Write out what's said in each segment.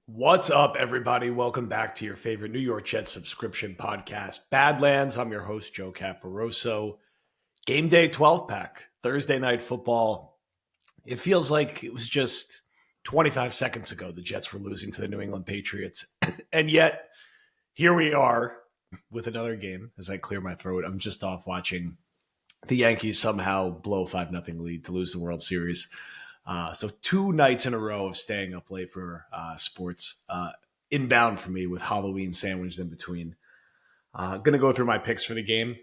What's up, everybody? Welcome back to your favorite New York Jets subscription podcast, Badlands. I'm your host, Joe Caporoso. Game day 12 pack, Thursday night football. It feels like it was just 25 seconds ago the Jets were losing to the New England Patriots. And yet, here we are with another game as I clear my throat. I'm just off watching the Yankees somehow blow 5-0 lead to lose the World Series. So 2 nights in a row of staying up late for sports. Inbound for me with Halloween sandwiched in between. Going to go through my picks for the game.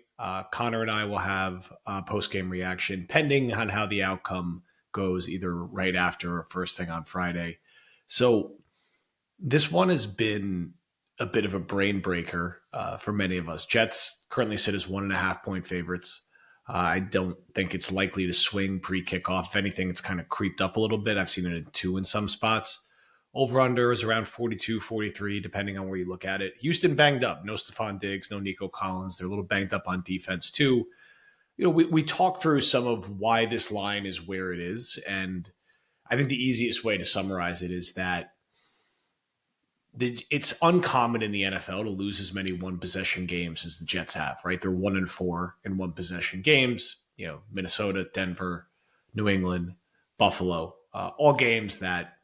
Connor and I will have a post-game reaction pending on how the outcome goes, either right after or first thing on Friday. So this one has been a bit of a brain breaker for many of us. Jets currently sit as 1.5-point favorites. I don't think it's likely to swing pre-kickoff. If anything, it's kind of creeped up a little bit. I've seen it at 2 in some spots. Over-under is around 42, 43, depending on where you look at it. Houston banged up. No Stephon Diggs, no Nico Collins. They're a little banged up on defense, too. You know, we talked through some of why this line is where it is, and I think the easiest way to summarize it is that it's uncommon in the NFL to lose as many one-possession games as the Jets have, right? They're 1-4 in one-possession games. You know, Minnesota, Denver, New England, Buffalo, all games that,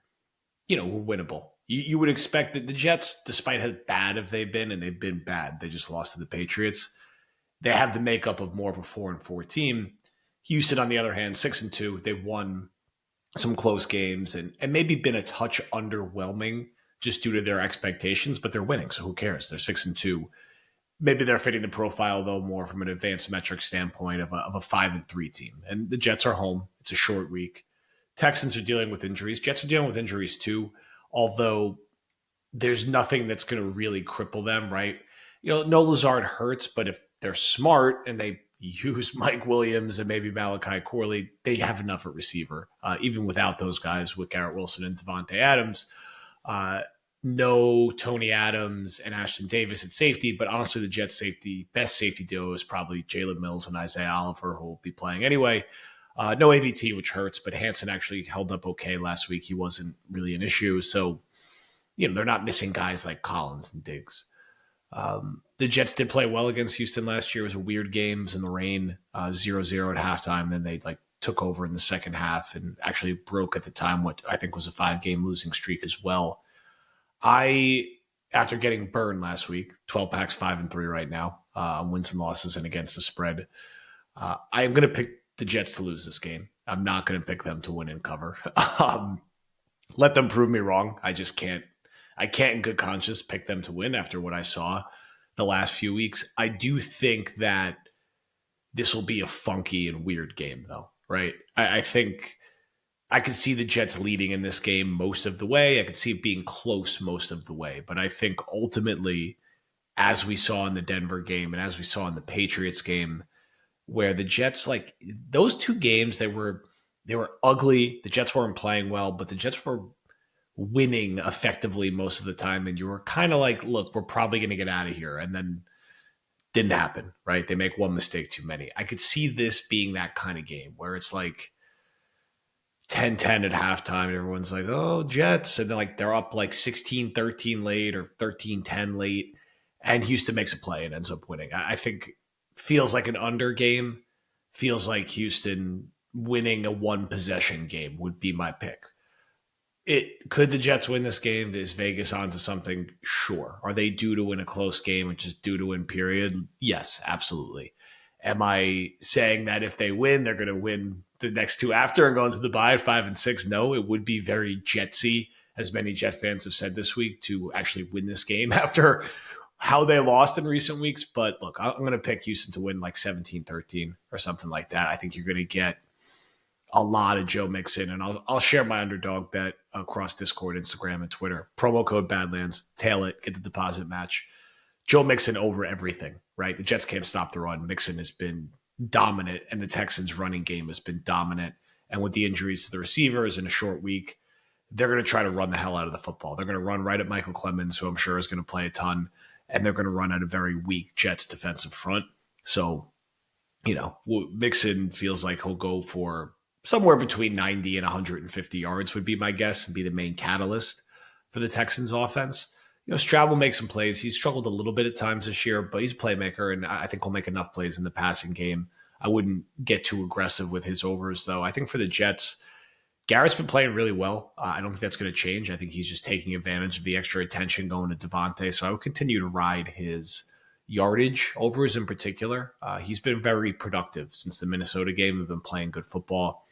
you know, were winnable. You would expect that the Jets, despite how bad have they been, and they've been bad, they just lost to the Patriots, they have the makeup of more of a 4-4 team. Houston, on the other hand, 6-2. They've won some close games and maybe been a touch underwhelming just due to their expectations, but they're winning, so who cares? They're 6-2. Maybe they're fitting the profile, though, more from an advanced metric standpoint of a 5-3 team. And the Jets are home. It's a short week. Texans are dealing with injuries. Jets are dealing with injuries, too, although there's nothing that's going to really cripple them, right? You know, no Lazard hurts, but if they're smart and they use Mike Williams and maybe Malachi Corley, they have enough at receiver, even without those guys with Garrett Wilson and Devontae Adams. No Tony Adams and Ashton Davis at safety, but honestly, the Jets' best safety duo is probably Jalen Mills and Isaiah Oliver, who will be playing anyway. No AVT, which hurts, but Hansen actually held up okay last week. He wasn't really an issue. So, you know, they're not missing guys like Collins and Diggs. The Jets did play well against Houston last year. It was a weird game. It was in the rain, 0-0 at halftime. Then they took over in the second half and actually broke at the time what I think was a 5-game losing streak as well. After getting burned last week, 12 packs, 5-3 right now, wins and losses and against the spread. I am going to pick the Jets to lose this game. I'm not going to pick them to win and cover. Let them prove me wrong. I just can't. I can't in good conscience pick them to win after what I saw the last few weeks. I do think that this will be a funky and weird game, though, right? I think I could see the Jets leading in this game most of the way. I could see it being close most of the way. But I think ultimately, as we saw in the Denver game and as we saw in the Patriots game, where the Jets, like those 2 games, they were ugly. The Jets weren't playing well, but the Jets were winning effectively most of the time. And you were kind of like, look, we're probably going to get out of here. And then didn't happen, right? They make one mistake too many. I could see this being that kind of game where it's like 10-10 at halftime. And everyone's like, oh, Jets. And then they're up 16-13 late or 13-10 late. And Houston makes a play and ends up winning. I think feels like an under game. Feels like Houston winning a 1-possession game would be my pick. Could the Jets win this game? Is Vegas onto something? Sure. Are they due to win a close game, which is due to win, period? Yes, absolutely. Am I saying that if they win, they're going to win the next 2 after and go into the bye at 5-6? No, it would be very Jetsy, as many Jet fans have said this week, to actually win this game after how they lost in recent weeks. But look, I'm going to pick Houston to win 17-13 or something like that. I think you're going to get a lot of Joe Mixon, and I'll share my underdog bet across Discord, Instagram, and Twitter. Promo code Badlands, tail it, get the deposit match. Joe Mixon over everything, right? The Jets can't stop the run. Mixon has been dominant, and the Texans' running game has been dominant. And with the injuries to the receivers in a short week, they're going to try to run the hell out of the football. They're going to run right at Michael Clemens, who I'm sure is going to play a ton, and they're going to run at a very weak Jets defensive front. So, you know, Mixon feels like he'll go for somewhere between 90 and 150 yards would be my guess and be the main catalyst. for the Texans offense. Stroud will make some plays. He's struggled a little bit at times this year, but he's a playmaker, and I think he'll make enough plays in the passing game. I wouldn't get too aggressive with his overs, though. I think for the Jets, Garrett's been playing really well. I don't think that's going to change. I think he's just taking advantage of the extra attention going to Devontae. So I would continue to ride his yardage overs in particular. He's been very productive since the Minnesota game. They've been playing good football.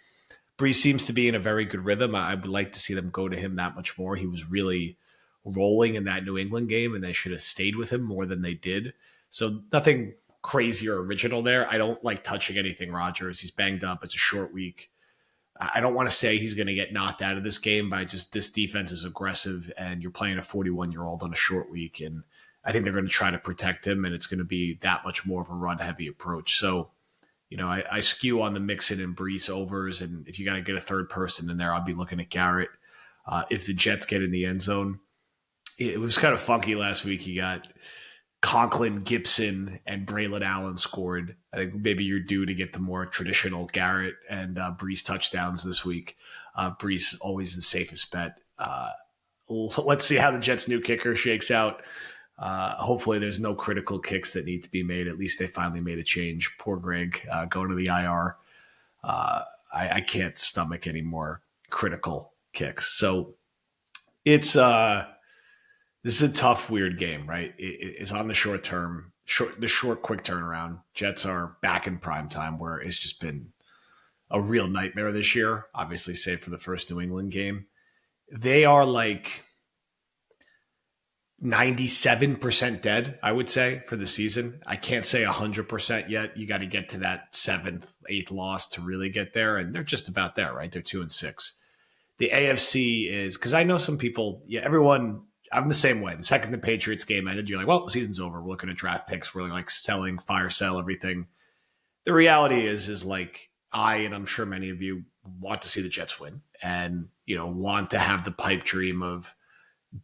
Brees seems to be in a very good rhythm. I would like to see them go to him that much more. He was really rolling in that New England game, and they should have stayed with him more than they did. So nothing crazy or original there. I don't like touching anything Rodgers. He's banged up. It's a short week. I don't want to say he's going to get knocked out of this game, but this defense is aggressive, and you're playing a 41-year-old on a short week, and I think they're going to try to protect him, and it's going to be that much more of a run-heavy approach. So, I skew on the Mixon and Brees overs, and if you got to get a third person in there, I'll be looking at Garrett. If the Jets get in the end zone, it was kind of funky last week. You got Conklin, Gibson, and Braylon Allen scored. I think maybe you're due to get the more traditional Garrett and Brees touchdowns this week. Brees always the safest bet. Let's see how the Jets' new kicker shakes out. Hopefully there's no critical kicks that need to be made. At least they finally made a change. Poor Greg going to the IR. I can't stomach any more critical kicks. So it's this is a tough, weird game, right? It's on the short term, quick turnaround. Jets are back in prime time, where it's just been a real nightmare this year, obviously, save for the first New England game. They are like 97% dead, I would say, for the season. I can't say 100% yet. You got to get to that 7th, 8th loss to really get there, and they're just about there, right? They're 2-6. The AFC is, because I know some people, everyone, I'm the same way. The second the Patriots game ended, you're like, well, the season's over. We're looking at draft picks. We're like selling, fire sell, everything. The reality is like and I'm sure many of you want to see the Jets win and, want to have the pipe dream of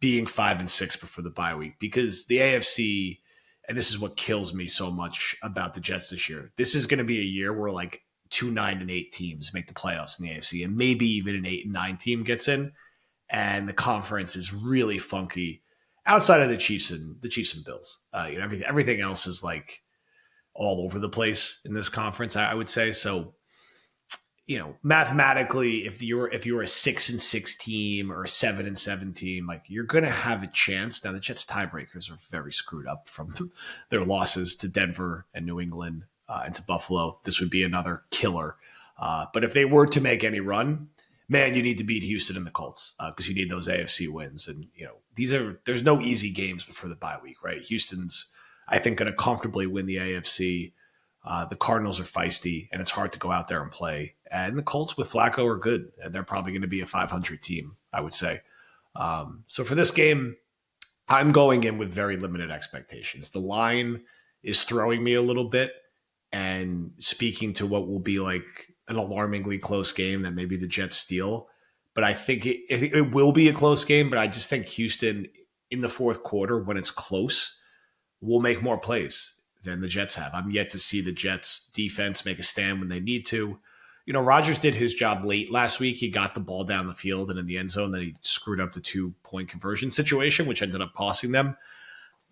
being 5-6 before the bye week, because the AFC, and this is what kills me so much about the Jets this year. This is going to be a year where like 2 9-8 teams make the playoffs in the AFC, and maybe even an 8-9 team gets in. And the conference is really funky outside of the Chiefs and Bills. Everything else is like all over the place in this conference, I would say. So, mathematically, if you're a 6-6 team or a 7-7 team, like you're going to have a chance. Now the Jets tiebreakers are very screwed up from their losses to Denver and New England and to Buffalo. This would be another killer. But if they were to make any run, man, you need to beat Houston and the Colts because you need those AFC wins. And, there's no easy games before the bye week, right? Houston's, I think, going to comfortably win the AFC. The Cardinals are feisty, and it's hard to go out there and play. And the Colts with Flacco are good, and they're probably going to be a 500 team, I would say. So for this game, I'm going in with very limited expectations. The line is throwing me a little bit and speaking to what will be like an alarmingly close game that maybe the Jets steal. But I think it will be a close game, but I just think Houston in the fourth quarter, when it's close, will make more plays than the Jets have. I'm yet to see the Jets defense make a stand when they need to. Rodgers did his job late last week. He got the ball down the field and in the end zone. Then he screwed up the 2-point conversion situation, which ended up costing them.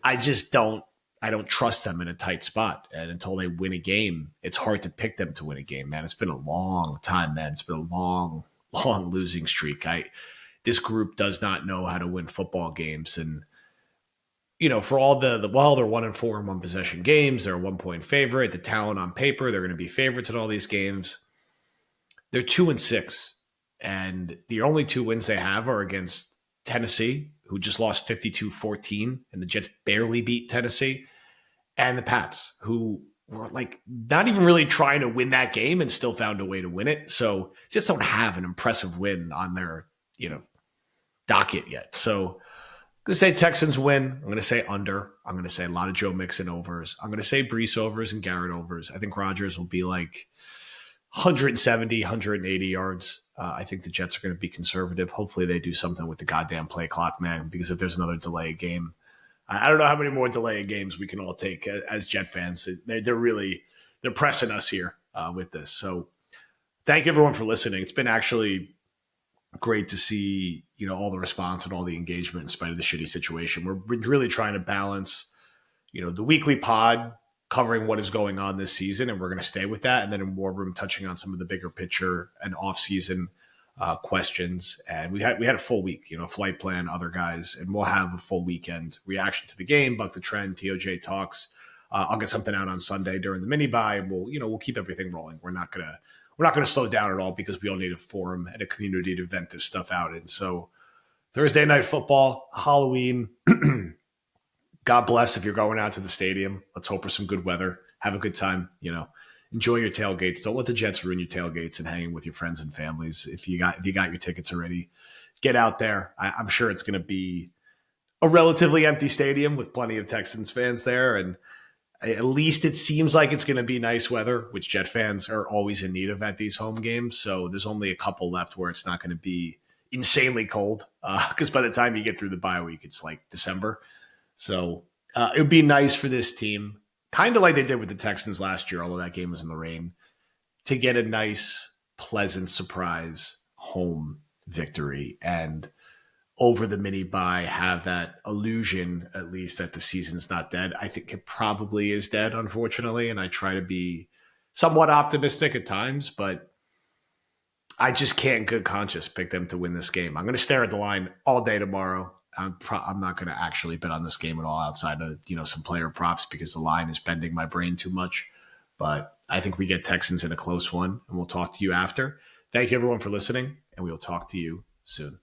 I don't trust them in a tight spot. And until they win a game, it's hard to pick them to win a game, man. It's been a long time, man. It's been a long, long losing streak. This group does not know how to win football games. And, for all they're 1-4 in one possession games. They're a 1-point favorite. The talent on paper, they're going to be favorites in all these games. They're 2-6. And the only 2 wins they have are against Tennessee, who just lost 52-14, and the Jets barely beat Tennessee, and the Pats, who were like not even really trying to win that game and still found a way to win it. So just don't have an impressive win on their, docket yet. So I'm going to say Texans win. I'm going to say under. I'm going to say a lot of Joe Mixon overs. I'm going to say Brees overs and Garrett overs. I think Rodgers will be like 170, 180 yards. I think the Jets are going to be conservative. Hopefully they do something with the goddamn play clock, man, because if there's another delay game, I don't know how many more delay games we can all take as Jet fans. They're pressing us here with this. So thank you everyone for listening. It's been actually great to see, all the response and all the engagement in spite of the shitty situation. We're really trying to balance, the weekly pod covering what is going on this season, and we're going to stay with that. And then in War Room, touching on some of the bigger picture and off-season questions. And we had a full week, flight plan, other guys, and we'll have a full weekend reaction to the game, Buck the Trend, TOJ talks. I'll get something out on Sunday during the mini buy, and we'll keep everything rolling. We're not gonna slow down at all because we all need a forum and a community to vent this stuff out in. So Thursday night football, Halloween. God bless if you're going out to the stadium. Let's hope for some good weather. Have a good time. Enjoy your tailgates. Don't let the Jets ruin your tailgates and hanging with your friends and families. If you got your tickets already, get out there. I'm sure it's going to be a relatively empty stadium with plenty of Texans fans there, and at least it seems like it's going to be nice weather, which Jet fans are always in need of at these home games. So there's only a couple left where it's not going to be insanely cold, because by the time you get through the bye week, it's like December. So it would be nice for this team, kind of like they did with the Texans last year, although that game was in the rain, to get a nice, pleasant surprise home victory and over the mini bye have that illusion, at least, that the season's not dead. I think it probably is dead, unfortunately, and I try to be somewhat optimistic at times, but I just can't in good conscience pick them to win this game. I'm going to stare at the line all day tomorrow. I'm not going to actually bet on this game at all outside of, some player props because the line is bending my brain too much. But I think we get Texans in a close one, and we'll talk to you after. Thank you, everyone, for listening, and we will talk to you soon.